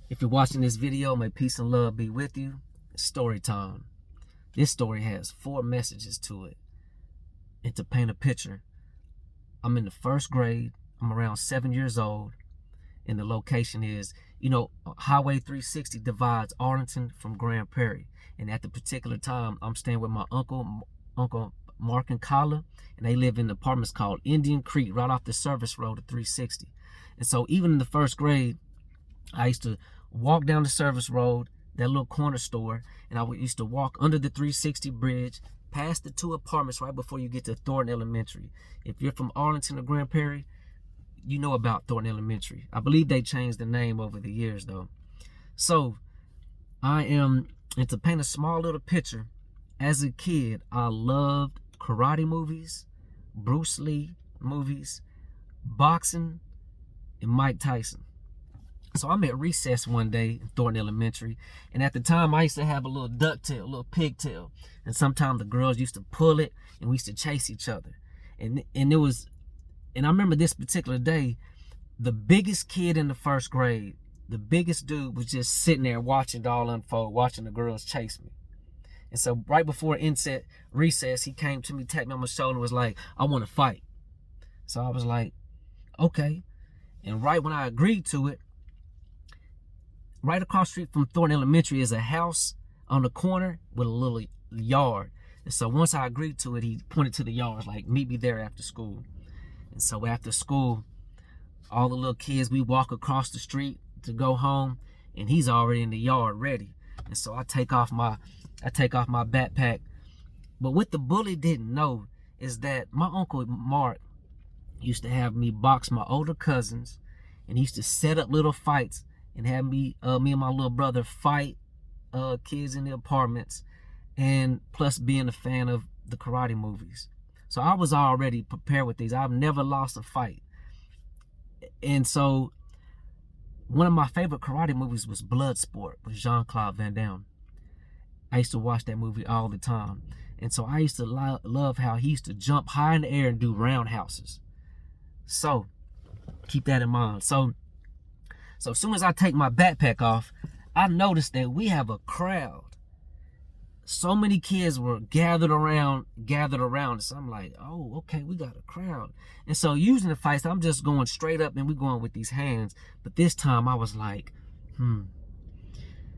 If you're watching this video, may peace and love be with you. It's story time. This story has 4 messages to it. And to paint a picture, I'm in the 1st grade. I'm around 7 years old. And the location is, Highway 360 divides Arlington from Grand Prairie. And at the particular time, I'm staying with my Uncle Mark and Kyla. And they live in apartments called Indian Creek, right off the service road of 360. And so even in the 1st grade, I used to walk down the service road, that little corner store, and I used to walk under the 360 bridge, past the 2 apartments right before you get to Thornton Elementary. If you're from Arlington or Grand Prairie, you know about Thornton Elementary. I believe they changed the name over the years, though. So, and to paint a small little picture, as a kid, I loved karate movies, Bruce Lee movies, boxing, and Mike Tyson. So I'm at recess one day in Thornton Elementary, and at the time I used to have a little ducktail, a little pigtail, and sometimes the girls used to pull it, and we used to chase each other. And I remember this particular day, the biggest kid in the 1st grade, the biggest dude was just sitting there watching it all unfold, watching the girls chase me. And so right before recess, he came to me, tapped me on my shoulder, and was like, "I want to fight." So I was like, okay. And right when I agreed to it, right across the street from Thornton Elementary is a house on the corner with a little yard. And so once I agreed to it, he pointed to the yard, like, "Meet me there after school." And so after school, all the little kids, we walk across the street to go home, and he's already in the yard ready. And so I take off my backpack. But what the bully didn't know is that my Uncle Mark used to have me box my older cousins, and he used to set up little fights and have me and my little brother fight kids in the apartments, and plus being a fan of the karate movies. So I was already prepared with these. I've never lost a fight. And so one of my favorite karate movies was Bloodsport with Jean-Claude Van Damme. I used to watch that movie all the time. And so I used to love how he used to jump high in the air and do roundhouses. So keep that in mind. So as soon as I take my backpack off, I noticed that we have a crowd. So many kids were gathered around us. I'm like, oh, okay, we got a crowd. And so using the fights, I'm just going straight up and we're going with these hands. But this time I was like,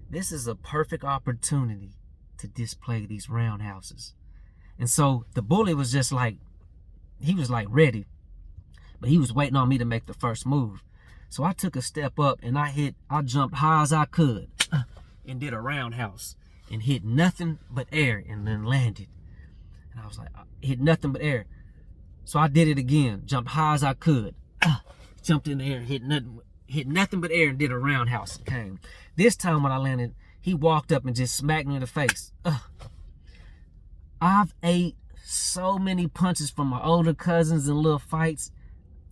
this is a perfect opportunity to display these roundhouses. And so the bully was just like, he was like ready, but he was waiting on me to make the first move. So I took a step up and I jumped high as I could and did a roundhouse and hit nothing but air and then landed. And I was like, I hit nothing but air. So I did it again, jumped high as I could, jumped in the air, hit nothing but air and did a roundhouse and came. This time when I landed, he walked up and just smacked me in the face. I've ate so many punches from my older cousins and little fights.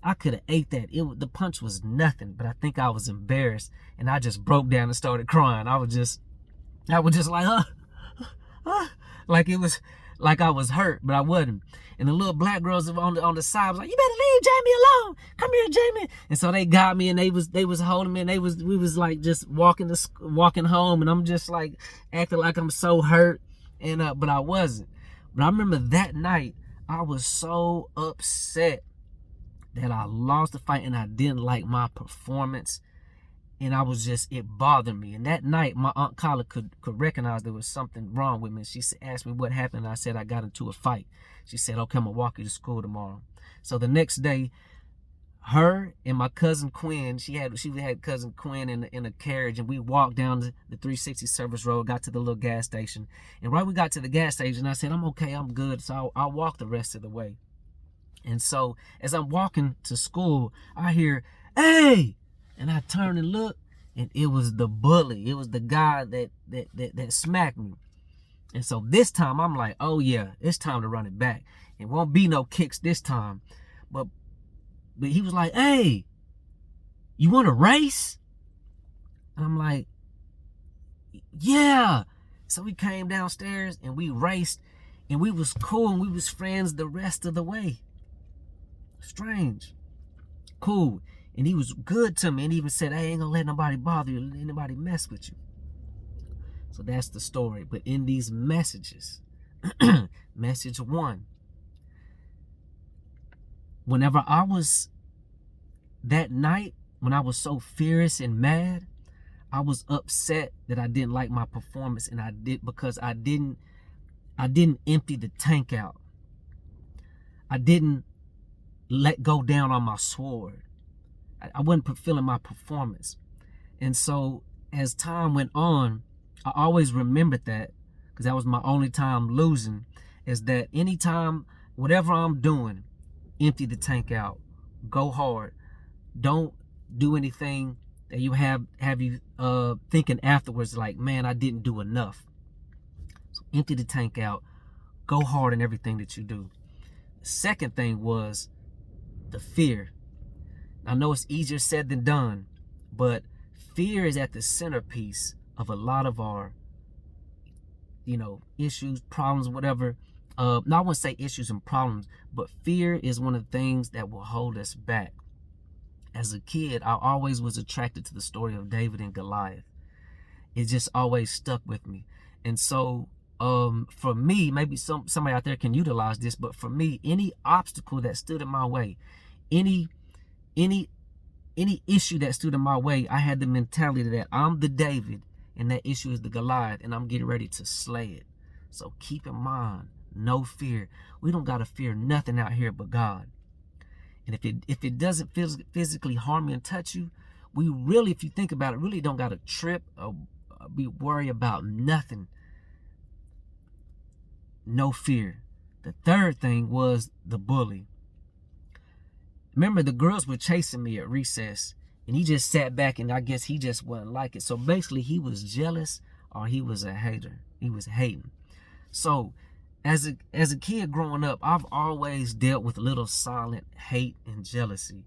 I could have ate that. The punch was nothing, but I think I was embarrassed and I just broke down and started crying. I was just like, like it was like I was hurt, but I wasn't. And the little black girls on the side was like, "You better leave Jamie alone. Come here, Jamie." And so they got me and they was holding me and we was like just walking home, and I'm just like acting like I'm so hurt, and but I wasn't. But I remember that night I was so upset that I lost the fight and I didn't like my performance. And it bothered me. And that night, my Aunt Kyla could recognize there was something wrong with me. She asked me what happened, and I said I got into a fight. She said, "Okay, I'm going to walk you to school tomorrow." So the next day, her and my cousin Quinn, she had cousin Quinn in a carriage, and we walked down the 360 service road, got to the little gas station. And right when we got to the gas station, I said, "I'm okay, I'm good." So I'll walk the rest of the way. And so as I'm walking to school, I hear, "Hey!" And I turned and looked, and it was the bully. It was the guy that smacked me. And so this time I'm like, oh yeah, it's time to run it back. It won't be no kicks this time. But he was like, "Hey, you want to race?" And I'm like, yeah. So we came downstairs and we raced, and we was cool and we was friends the rest of the way. Strange. Cool. And he was good to me, and even said, "Hey, I ain't gonna let nobody bother you, let anybody mess with you." So that's the story. But in these messages, message 1, whenever I was, that night, when I was so furious and mad, I was upset that I didn't like my performance, and because I didn't empty the tank out. I didn't let go down on my sword. I wasn't fulfilling my performance. And so as time went on, I always remembered that, because that was my only time losing, is that anytime, whatever I'm doing, empty the tank out, go hard. Don't do anything that you have you thinking afterwards like, man, I didn't do enough. So empty the tank out, go hard in everything that you do. The second thing was the fear. I know it's easier said than done, but fear is at the centerpiece of a lot of our, issues, problems, whatever. I wouldn't say issues and problems, but fear is one of the things that will hold us back. As a kid, I always was attracted to the story of David and Goliath. It just always stuck with me. And so for me, maybe somebody out there can utilize this, but for me, any obstacle that stood in my way, any issue that stood in my way, I had the mentality that I'm the David and that issue is the Goliath, and I'm getting ready to slay it. So keep in mind, no fear. We don't got to fear nothing out here but God. And if it doesn't physically harm you and touch you, we really, if you think about it, really don't got to trip or be worried about nothing. No fear. The third thing was the bully. Remember, the girls were chasing me at recess, and he just sat back, and I guess he just wasn't like it. So basically, he was jealous, or he was a hater. He was hating. So as a kid growing up, I've always dealt with little silent hate and jealousy.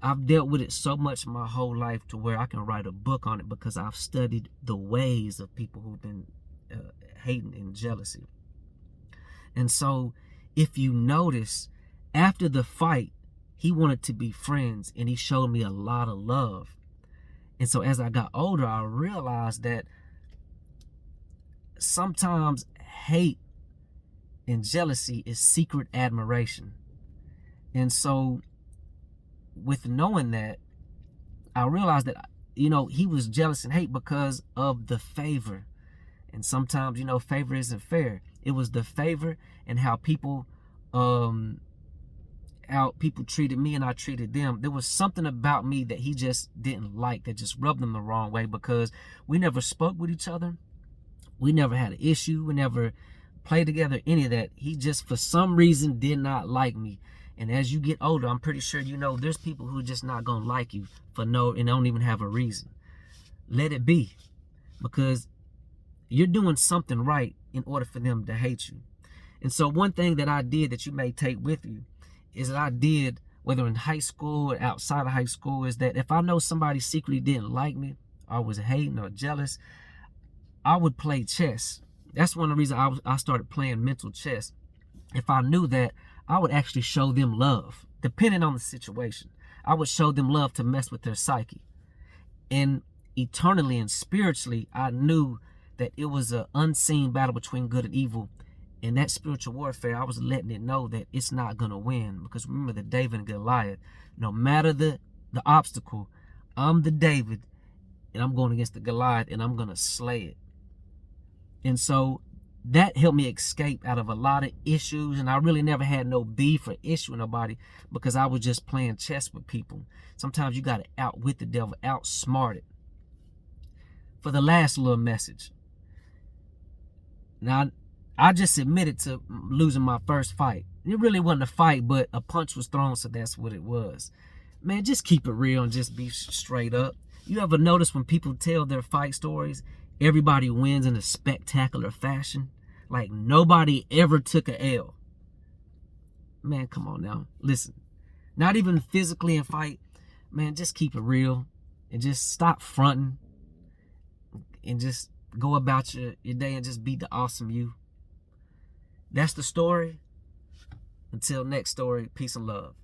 I've dealt with it so much my whole life to where I can write a book on it, because I've studied the ways of people who've been hating and jealousy. And so if you notice, after the fight, he wanted to be friends, and he showed me a lot of love. And so as I got older, I realized that sometimes hate and jealousy is secret admiration. And so with knowing that, I realized that, he was jealous and hate because of the favor. And sometimes, favor isn't fair. It was the favor and how people treated me and I treated them. There was something about me that he just didn't like, that just rubbed him the wrong way, because we never spoke with each other. We never had an issue. We never played together, any of that. He just, for some reason, did not like me. And as you get older, I'm pretty sure there's people who are just not going to like you and don't even have a reason. Let it be, because you're doing something right in order for them to hate you. And so one thing that I did that you may take with you is that I did, whether in high school or outside of high school, is that if I know somebody secretly didn't like me, or was hating or jealous, I would play chess. That's one of the reasons I started playing mental chess. If I knew that, I would actually show them love, depending on the situation. I would show them love to mess with their psyche. And eternally and spiritually, I knew that it was an unseen battle between good and evil. In that spiritual warfare, I was letting it know that it's not going to win. Because remember, the David and Goliath, no matter the obstacle, I'm the David, and I'm going against the Goliath, and I'm going to slay it. And so that helped me escape out of a lot of issues. And I really never had no beef or issue with nobody, because I was just playing chess with people. Sometimes you got to outwit the devil, outsmart it. For the last little message. Now, I just admitted to losing my first fight. It really wasn't a fight, but a punch was thrown, so that's what it was. Man, just keep it real and just be straight up. You ever notice when people tell their fight stories, everybody wins in a spectacular fashion? Like nobody ever took a L. Man, come on now. Listen, not even physically in fight. Man, just keep it real and just stop fronting and just go about your day and just be the awesome you. That's the story. Until next story, peace and love.